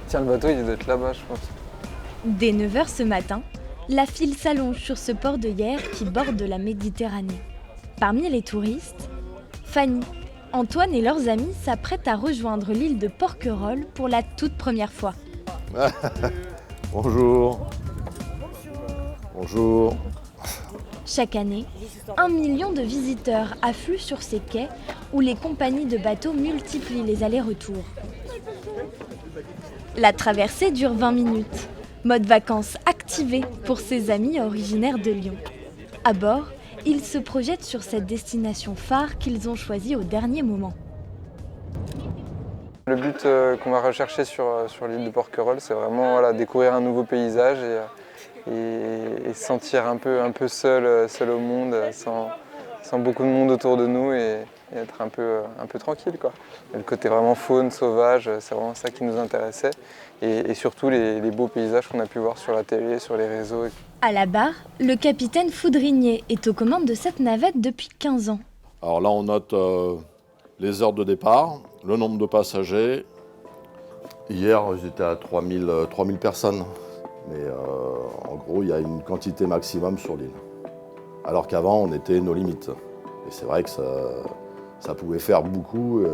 Tiens, le bateau, il doit être là-bas, je pense. Dès 9h ce matin, la file s'allonge sur ce port de Hyères qui borde la Méditerranée. Parmi les touristes, Fanny, Antoine et leurs amis s'apprêtent à rejoindre l'île de Porquerolles pour la toute première fois. Bonjour. Bonjour. Chaque année, 1 million de visiteurs affluent sur ces quais où les compagnies de bateaux multiplient les allers-retours. La traversée dure 20 minutes. Mode vacances activé pour ses amis originaires de Lyon. À bord, ils se projettent sur cette destination phare qu'ils ont choisie au dernier moment. Le but qu'on va rechercher sur l'île de Porquerolles, c'est vraiment découvrir un nouveau paysage et se sentir un peu seul au monde, sans beaucoup de monde autour de nous et être un peu tranquille, quoi. Et le côté vraiment faune, sauvage, c'est vraiment ça qui nous intéressait. Et surtout les beaux paysages qu'on a pu voir sur la télé, sur les réseaux. À la barre, le capitaine Foudrinier est aux commandes de cette navette depuis 15 ans. Alors là, on note les heures de départ, le nombre de passagers. Hier, j'étais à 3000 personnes. Mais en gros, il y a une quantité maximum sur l'île. Alors qu'avant, on était nos limites. Et c'est vrai que ça pouvait faire beaucoup,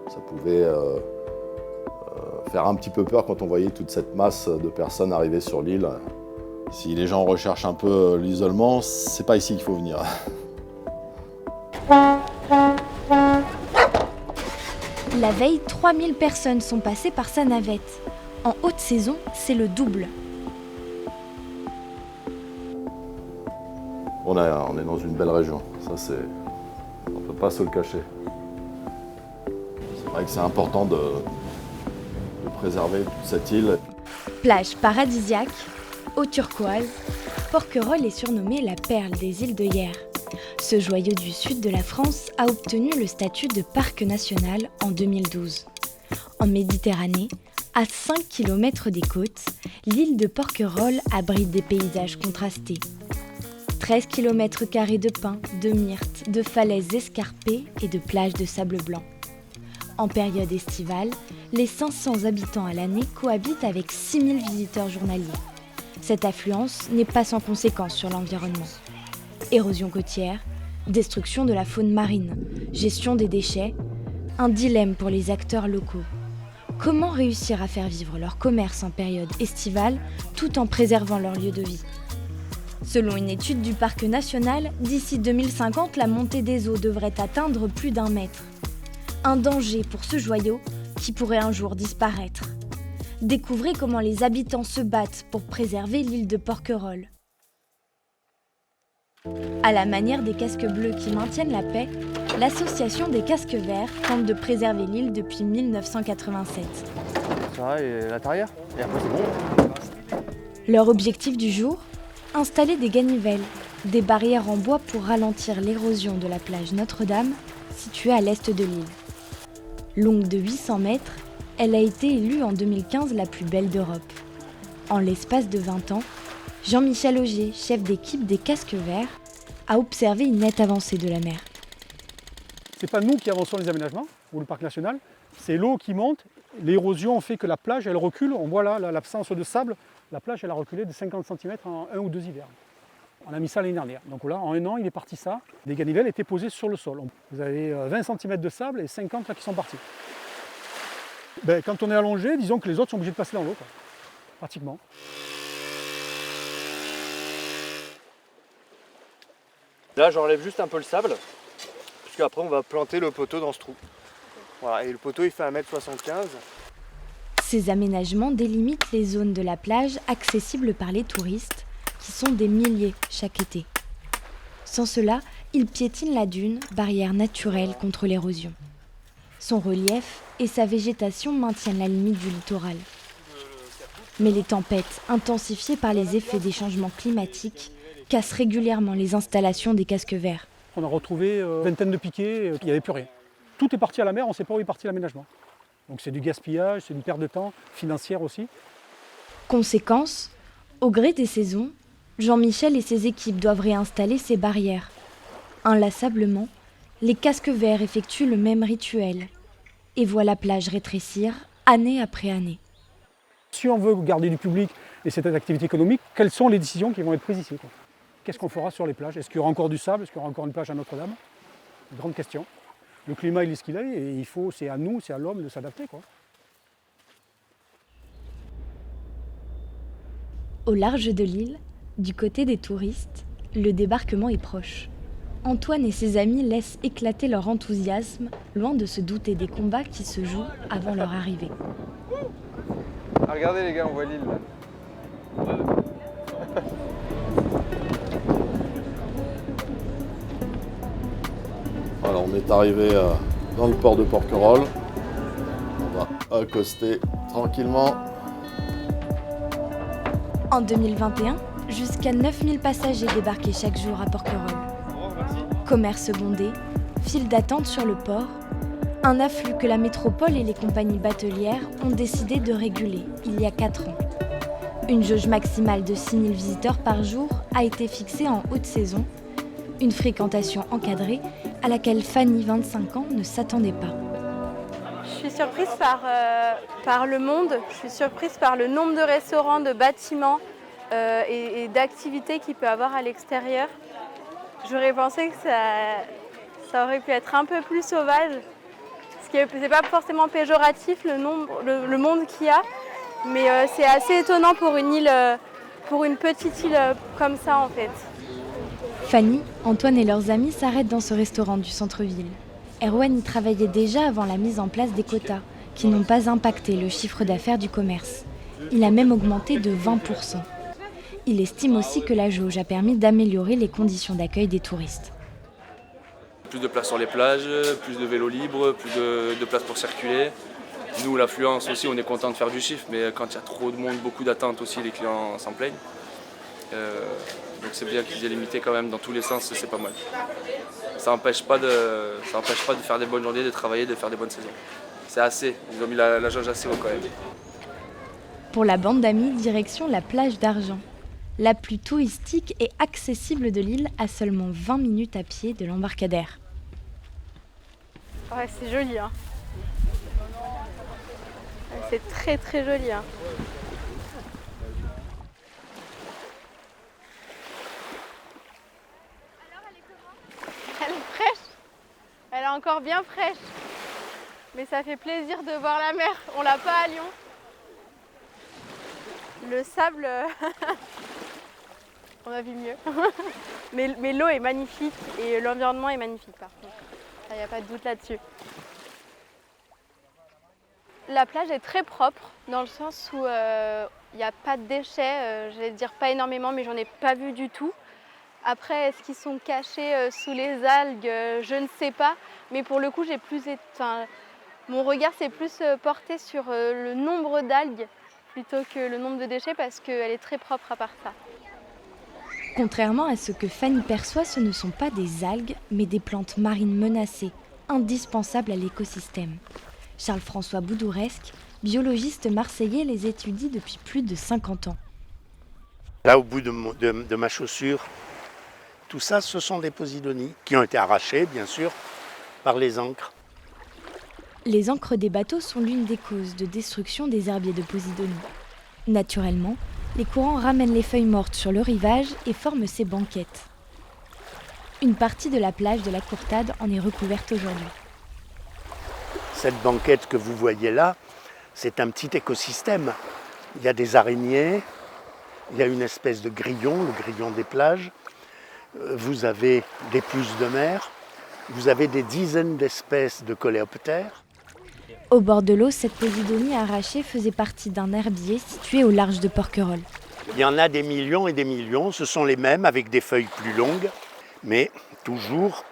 ça pouvait faire un petit peu peur quand on voyait toute cette masse de personnes arriver sur l'île. Si les gens recherchent un peu l'isolement, c'est pas ici qu'il faut venir. La veille, 3000 personnes sont passées par sa navette. En haute saison, c'est le double. On est dans une belle région, ça on ne peut pas se le cacher. C'est vrai que c'est important de préserver toute cette île. Plage paradisiaque, eau turquoise, Porquerolles est surnommée la perle des îles de Hyères. Ce joyau du sud de la France a obtenu le statut de parc national en 2012. En Méditerranée, à 5 km des côtes, l'île de Porquerolles abrite des paysages contrastés. 13 km² de pins, de myrtes, de falaises escarpées et de plages de sable blanc. En période estivale, les 500 habitants à l'année cohabitent avec 6000 visiteurs journaliers. Cette affluence n'est pas sans conséquence sur l'environnement. Érosion côtière, destruction de la faune marine, gestion des déchets, un dilemme pour les acteurs locaux. Comment réussir à faire vivre leur commerce en période estivale tout en préservant leur lieu de vie ? Selon une étude du parc national, d'ici 2050, la montée des eaux devrait atteindre plus d'1 mètre. Un danger pour ce joyau qui pourrait un jour disparaître. Découvrez comment les habitants se battent pour préserver l'île de Porquerolles. À la manière des casques bleus qui maintiennent la paix, l'association des casques verts tente de préserver l'île depuis 1987. Ça et l'intérieur, et après c'est bon. Leur objectif du jour ? Installer des ganivelles, des barrières en bois pour ralentir l'érosion de la plage Notre-Dame, située à l'est de l'île. Longue de 800 mètres, elle a été élue en 2015 la plus belle d'Europe. En l'espace de 20 ans, Jean-Michel Auger, chef d'équipe des casques verts, a observé une nette avancée de la mer. C'est pas nous qui avançons les aménagements, ou le parc national, c'est l'eau qui monte. L'érosion fait que la plage, elle recule. On voit là l'absence de sable. La plage, elle a reculé de 50 cm en 1 ou 2 hivers. On a mis ça l'année dernière. Donc là, en 1 an, il est parti ça. Des ganivelles étaient posées sur le sol. Vous avez 20 cm de sable et 50 là qui sont partis. Quand on est allongé, disons que les autres sont obligés de passer dans l'eau, pratiquement. Là, j'enlève juste un peu le sable, puisqu'après on va planter le poteau dans ce trou. Voilà, et le poteau il fait 1,75 m. Ces aménagements délimitent les zones de la plage accessibles par les touristes, qui sont des milliers chaque été. Sans cela, ils piétinent la dune, barrière naturelle contre l'érosion. Son relief et sa végétation maintiennent la limite du littoral. Mais les tempêtes, intensifiées par les effets des changements climatiques, cassent régulièrement les installations des casques verts. On a retrouvé une vingtaine de piquets, il n'y avait plus rien. Tout est parti à la mer, on ne sait pas où est parti l'aménagement. Donc c'est du gaspillage, c'est une perte de temps, financière aussi. Conséquence, au gré des saisons, Jean-Michel et ses équipes doivent réinstaller ces barrières. Inlassablement, les casques verts effectuent le même rituel et voient la plage rétrécir année après année. Si on veut garder du public et cette activité économique, quelles sont les décisions qui vont être prises ici, quoi? Qu'est-ce qu'on fera sur les plages? Est-ce qu'il y aura encore du sable? Est-ce qu'il y aura encore une plage à Notre-Dame? Grande question. Le climat il est ce qu'il est et c'est à nous, c'est à l'homme de s'adapter, quoi. Au large de l'île, du côté des touristes, le débarquement est proche. Antoine et ses amis laissent éclater leur enthousiasme, loin de se douter des combats qui se jouent avant leur arrivée. Ah, regardez les gars, on voit l'île là. Voilà, on est arrivé dans le port de Porquerolles. On va accoster tranquillement. En 2021, jusqu'à 9000 passagers débarquaient chaque jour à Porquerolles. Commerce bondé, file d'attente sur le port, un afflux que la métropole et les compagnies batelières ont décidé de réguler il y a 4 ans. Une jauge maximale de 6000 visiteurs par jour a été fixée en haute saison, une fréquentation encadrée à laquelle Fanny, 25 ans, ne s'attendait pas. Je suis surprise par le monde, je suis surprise par le nombre de restaurants, de bâtiments et d'activités qu'il peut y avoir à l'extérieur. J'aurais pensé que ça aurait pu être un peu plus sauvage, ce qui n'est pas forcément péjoratif le monde qu'il y a, mais c'est assez étonnant pour une petite île comme ça en fait. Fanny, Antoine et leurs amis s'arrêtent dans ce restaurant du centre-ville. Erwan y travaillait déjà avant la mise en place des quotas, qui n'ont pas impacté le chiffre d'affaires du commerce. Il a même augmenté de 20%. Il estime aussi que la jauge a permis d'améliorer les conditions d'accueil des touristes. Plus de place sur les plages, plus de vélos libres, plus de place pour circuler. Nous, l'affluence aussi, on est content de faire du chiffre, mais quand il y a trop de monde, beaucoup d'attentes aussi, les clients s'en plaignent. Donc c'est bien qu'ils aient limité quand même dans tous les sens, c'est pas mal. Ça n'empêche pas de faire des bonnes journées, de travailler, de faire des bonnes saisons. C'est assez, ils ont mis la jauge assez haut quand même. Pour la bande d'amis, direction la plage d'Argent. La plus touristique et accessible de l'île à seulement 20 minutes à pied de l'embarcadère. Ouais, c'est joli, hein. C'est très très joli, hein. Elle est fraîche. Elle est encore bien fraîche. Mais ça fait plaisir de voir la mer. On l'a pas à Lyon. Le sable, on a vu mieux. Mais l'eau est magnifique et l'environnement est magnifique par contre. Il n'y a pas de doute là-dessus. La plage est très propre dans le sens où il n'y a pas de déchets. Je vais dire pas énormément, mais j'en ai pas vu du tout. Après, est-ce qu'ils sont cachés sous les algues? Je ne sais pas. Mais pour le coup, mon regard s'est plus porté sur le nombre d'algues plutôt que le nombre de déchets parce qu'elle est très propre à part ça. Contrairement à ce que Fanny perçoit, ce ne sont pas des algues, mais des plantes marines menacées, indispensables à l'écosystème. Charles-François Boudouresque, biologiste marseillais, les étudie depuis plus de 50 ans. Là, au bout de ma chaussure, tout ça, ce sont des posidonies qui ont été arrachées, bien sûr, par les ancres. Les ancres des bateaux sont l'une des causes de destruction des herbiers de Posidonie. Naturellement, les courants ramènent les feuilles mortes sur le rivage et forment ces banquettes. Une partie de la plage de la Courtade en est recouverte aujourd'hui. Cette banquette que vous voyez là, c'est un petit écosystème. Il y a des araignées, il y a une espèce de grillon, le grillon des plages. Vous avez des puces de mer, vous avez des dizaines d'espèces de coléoptères. Au bord de l'eau, cette posidonie arrachée faisait partie d'un herbier situé au large de Porquerolles. Il y en a des millions et des millions, ce sont les mêmes avec des feuilles plus longues, mais toujours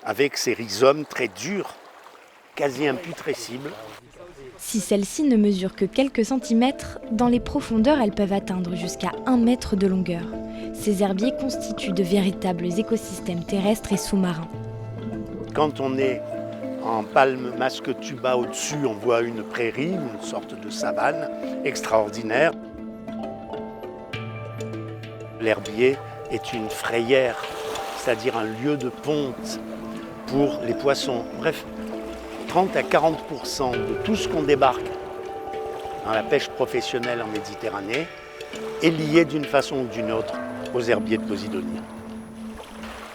avec ces rhizomes très durs, quasi imputrescibles. Si celles-ci ne mesurent que quelques centimètres, dans les profondeurs, elles peuvent atteindre jusqu'à 1 mètre de longueur. Ces herbiers constituent de véritables écosystèmes terrestres et sous-marins. Quand on est en palme masque tuba au-dessus, on voit une prairie, une sorte de savane extraordinaire. L'herbier est une frayère, c'est-à-dire un lieu de ponte pour les poissons. Bref, 30 à 40% de tout ce qu'on débarque dans la pêche professionnelle en Méditerranée est liée d'une façon ou d'une autre aux herbiers de Posidonie.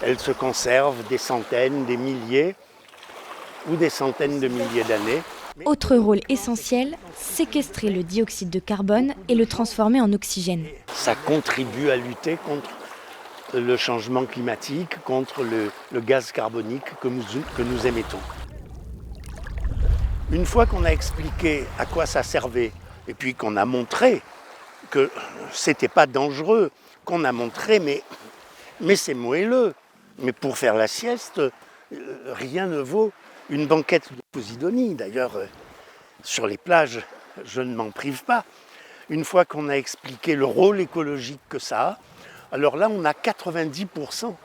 Elles se conservent des centaines, des milliers ou des centaines de milliers d'années. Autre rôle essentiel, séquestrer le dioxyde de carbone et le transformer en oxygène. Ça contribue à lutter contre le changement climatique, contre le gaz carbonique que nous émettons. Une fois qu'on a expliqué à quoi ça servait, et puis qu'on a montré que c'était pas dangereux, qu'on a montré mais c'est moelleux. Mais pour faire la sieste, rien ne vaut une banquette de Posidonie. D'ailleurs, sur les plages, je ne m'en prive pas. Une fois qu'on a expliqué le rôle écologique que ça a, alors là, on a 90%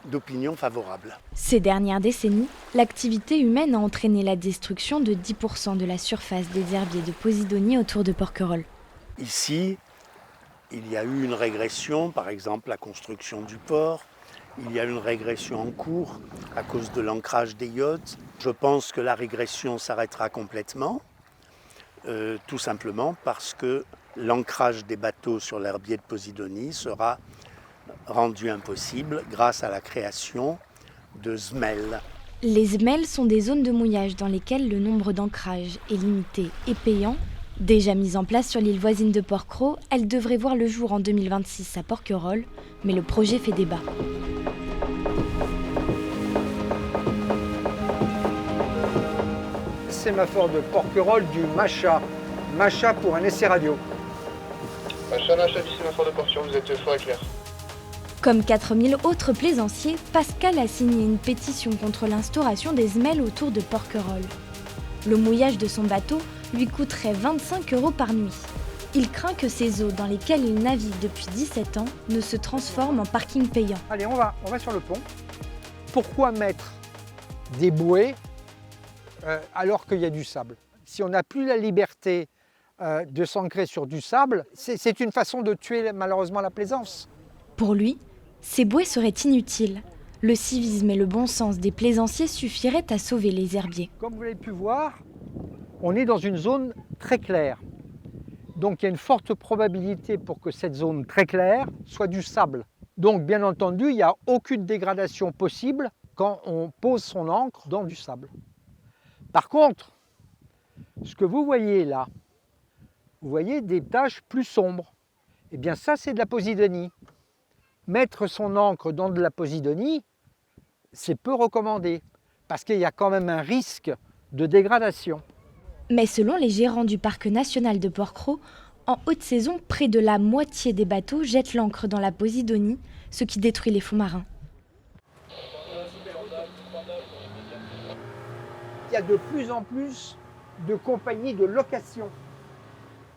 d'opinions favorables. Ces dernières décennies, l'activité humaine a entraîné la destruction de 10% de la surface des herbiers de Posidonie autour de Porquerolles. Ici, il y a eu une régression, par exemple la construction du port. Il y a une régression en cours à cause de l'ancrage des yachts. Je pense que la régression s'arrêtera complètement, tout simplement parce que l'ancrage des bateaux sur l'herbier de Posidonie sera rendu impossible grâce à la création de semelles. Les semelles sont des zones de mouillage dans lesquelles le nombre d'ancrages est limité et payant. Déjà mise en place sur l'île voisine de Porquerolles, elle devrait voir le jour en 2026 à Porquerolles, mais le projet fait débat. Sémaphore de Porquerolles du Macha. Macha pour un essai radio. Macha du sémaphore de Porquerolles, vous êtes fort et clair. Comme 4000 autres plaisanciers, Pascal a signé une pétition contre l'instauration des semelles autour de Porquerolles. Le mouillage de son bateau lui coûterait 25 € par nuit. Il craint que ces eaux dans lesquelles il navigue depuis 17 ans ne se transforment en parking payant. Allez, on va sur le pont. Pourquoi mettre des bouées alors qu'il y a du sable? Si on n'a plus la liberté de s'ancrer sur du sable, c'est une façon de tuer malheureusement la plaisance. Pour lui, ces bouées seraient inutiles. Le civisme et le bon sens des plaisanciers suffiraient à sauver les herbiers. Comme vous l'avez pu voir, on est dans une zone très claire. Donc il y a une forte probabilité pour que cette zone très claire soit du sable. Donc bien entendu, il n'y a aucune dégradation possible quand on pose son ancre dans du sable. Par contre, ce que vous voyez là, vous voyez des taches plus sombres. Eh bien ça, c'est de la Posidonie. Mettre son ancre dans de la Posidonie, c'est peu recommandé, parce qu'il y a quand même un risque de dégradation. Mais selon les gérants du parc national de Porquerolles, en haute saison, près de la moitié des bateaux jettent l'ancre dans la Posidonie, ce qui détruit les fonds marins. Il y a de plus en plus de compagnies de location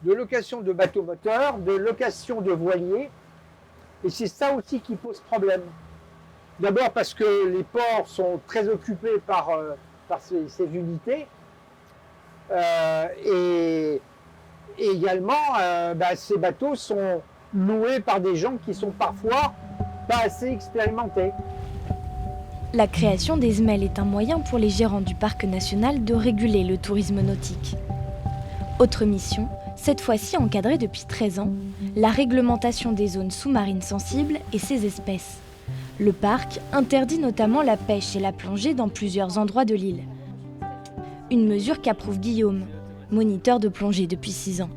de bateaux moteurs, de location de voiliers, et c'est ça aussi qui pose problème. D'abord parce que les ports sont très occupés par ces unités, et également ces bateaux sont loués par des gens qui sont parfois pas assez expérimentés. La création des semelles est un moyen pour les gérants du parc national de réguler le tourisme nautique. Autre mission, cette fois-ci encadrée depuis 13 ans, la réglementation des zones sous-marines sensibles et ses espèces. Le parc interdit notamment la pêche et la plongée dans plusieurs endroits de l'île. Une mesure qu'approuve Guillaume, moniteur de plongée depuis 6 ans.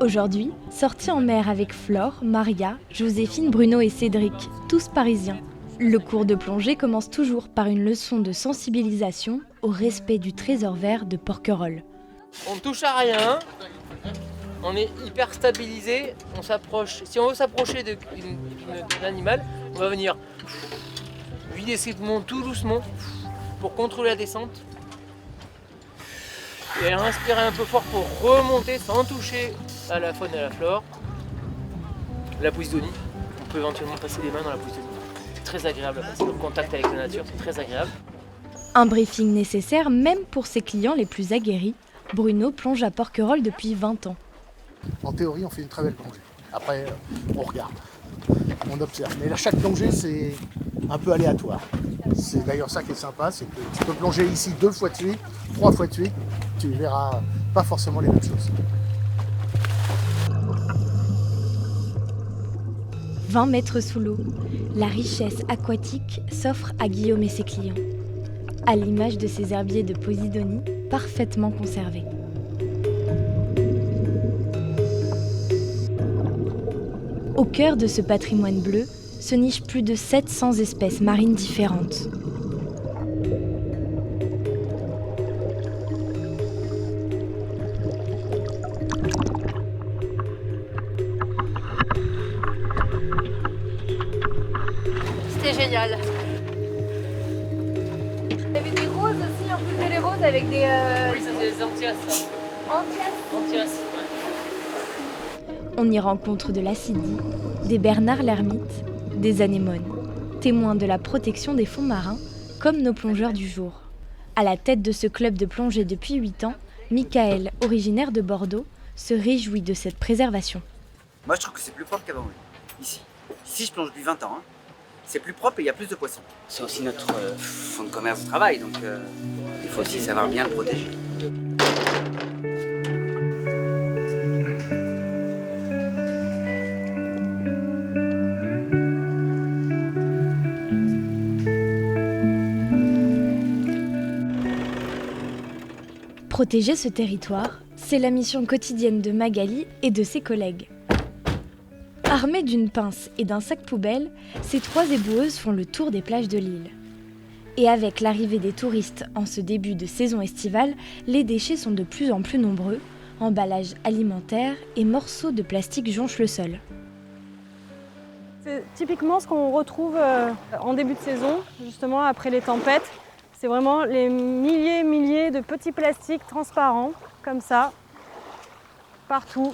Aujourd'hui, sorti en mer avec Flore, Maria, Joséphine, Bruno et Cédric, tous parisiens. Le cours de plongée commence toujours par une leçon de sensibilisation au respect du trésor vert de Porquerolles. On ne touche à rien, on est hyper stabilisé, on s'approche. Si on veut s'approcher d'un animal, on va venir vider ses poumons tout doucement pour contrôler la descente. Et inspirer un peu fort pour remonter sans toucher à la faune et à la flore. La Posidonie, on peut éventuellement passer les mains dans la Posidonie. C'est très agréable, c'est le contact avec la nature, c'est très agréable. Un briefing nécessaire même pour ses clients les plus aguerris. Bruno plonge à Porquerolles depuis 20 ans. En théorie, on fait une très belle plongée. Après, on regarde, on observe. Mais là, chaque plongée, c'est un peu aléatoire. C'est d'ailleurs ça qui est sympa, c'est que tu peux plonger ici 2 fois de suite, 3 fois de suite, tu verras pas forcément les mêmes choses. 20 mètres sous l'eau, la richesse aquatique s'offre à Guillaume et ses clients, à l'image de ces herbiers de Posidonie parfaitement conservés. Au cœur de ce patrimoine bleu se nichent plus de 700 espèces marines différentes. C'était génial. Il y avait des roses aussi, en plus des roses avec des... Oui, ça c'est des antias. Antias, ouais. On y rencontre de l'assidie, des bernards l'ermite, des anémones, témoins de la protection des fonds marins, comme nos plongeurs du jour. À la tête de ce club de plongée depuis 8 ans, Michael, originaire de Bordeaux, se réjouit de cette préservation. Moi je trouve que c'est plus propre qu'avant, ici. Ici je plonge depuis 20 ans. C'est plus propre et il y a plus de poissons. C'est aussi notre fonds de commerce de travail, donc il faut aussi savoir bien le protéger. Protéger ce territoire, c'est la mission quotidienne de Magali et de ses collègues. Armées d'une pince et d'un sac poubelle, ces 3 éboueuses font le tour des plages de l'île. Et avec l'arrivée des touristes en ce début de saison estivale, les déchets sont de plus en plus nombreux, emballages alimentaires et morceaux de plastique jonchent le sol. C'est typiquement ce qu'on retrouve en début de saison, justement après les tempêtes. C'est vraiment les milliers de petits plastiques transparents, comme ça, partout.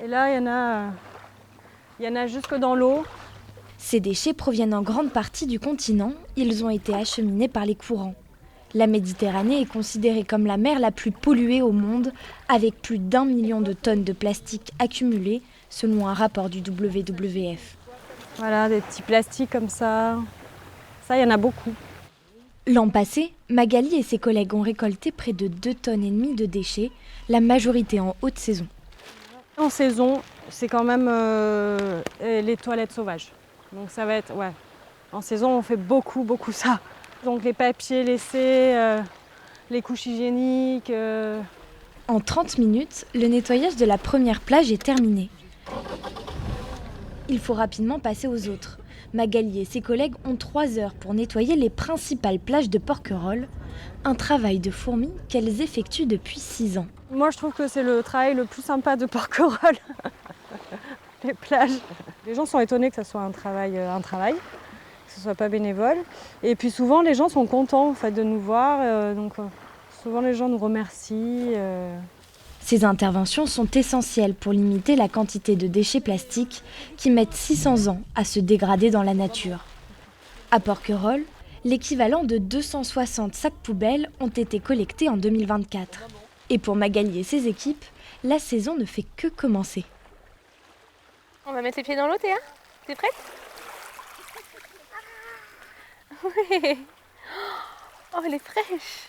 Et là, il y en a jusque dans l'eau. Ces déchets proviennent en grande partie du continent. Ils ont été acheminés par les courants. La Méditerranée est considérée comme la mer la plus polluée au monde, avec plus d'1 million de tonnes de plastique accumulées, selon un rapport du WWF. Voilà, des petits plastiques comme ça. Ça, il y en a beaucoup. L'an passé, Magali et ses collègues ont récolté près de 2,5 tonnes de déchets, la majorité en haute saison. En saison, c'est quand même les toilettes sauvages. Donc ça va être, ouais. En saison, on fait beaucoup ça. Donc les papiers laissés, les couches hygiéniques. En 30 minutes, le nettoyage de la première plage est terminé. Il faut rapidement passer aux autres. Magali et ses collègues ont 3 heures pour nettoyer les principales plages de Porquerolles, un travail de fourmi qu'elles effectuent depuis 6 ans. Moi, je trouve que c'est le travail le plus sympa de Porquerolles, les plages. Les gens sont étonnés que ça soit un travail, que ce soit pas bénévole. Et puis souvent, les gens sont contents en fait, de nous voir, donc souvent les gens nous remercient. Ces interventions sont essentielles pour limiter la quantité de déchets plastiques qui mettent 600 ans à se dégrader dans la nature. À Porquerolles, l'équivalent de 260 sacs poubelles ont été collectés en 2024. Et pour Magali et ses équipes, la saison ne fait que commencer. On va mettre les pieds dans l'eau, Théa ? T'es prête ? Oui. Oh, elle est fraîche.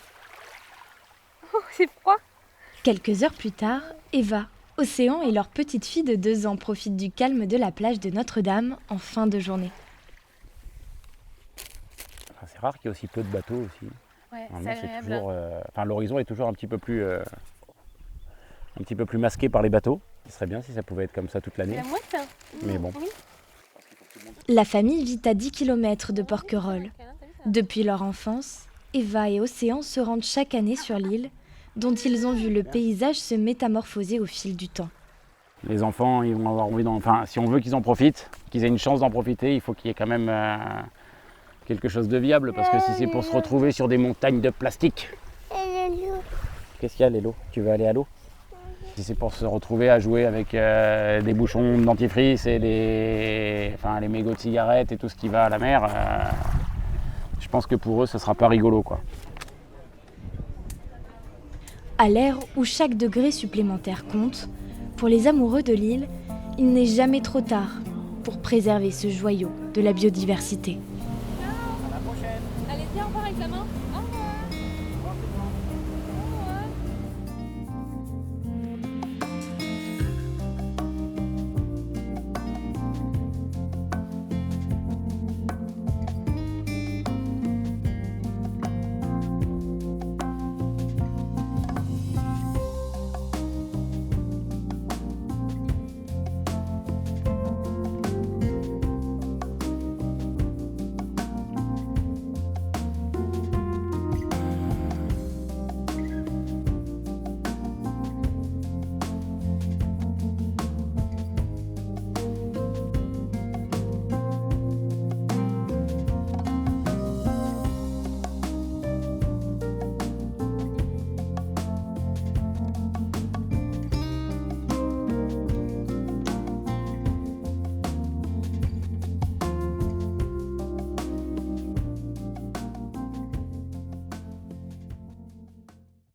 Oh, c'est froid. Quelques heures plus tard, Eva, Océan et leur petite fille de 2 ans profitent du calme de la plage de Notre-Dame en fin de journée. C'est rare qu'il y ait aussi peu de bateaux aussi. Ouais, c'est agréable. Toujours, l'horizon est toujours un petit peu plus masqué par les bateaux. Ce serait bien si ça pouvait être comme ça toute l'année. La mouette. Mais bon. Oui. La famille vit à 10 km de Porquerolles. Depuis leur enfance, Eva et Océan se rendent chaque année sur l'île, dont ils ont vu le paysage se métamorphoser au fil du temps. Les enfants, ils vont avoir envie si on veut qu'ils en profitent, qu'ils aient une chance d'en profiter, il faut qu'il y ait quand même quelque chose de viable, parce que si c'est pour se retrouver sur des montagnes de plastique. Qu'est-ce qu'il y a, Lélo ? Tu veux aller à l'eau ? Si c'est pour se retrouver à jouer avec des bouchons de dentifrice et les mégots de cigarettes et tout ce qui va à la mer, je pense que pour eux, ce ne sera pas rigolo, quoi. À l'ère où chaque degré supplémentaire compte, pour les amoureux de l'île, il n'est jamais trop tard pour préserver ce joyau de la biodiversité.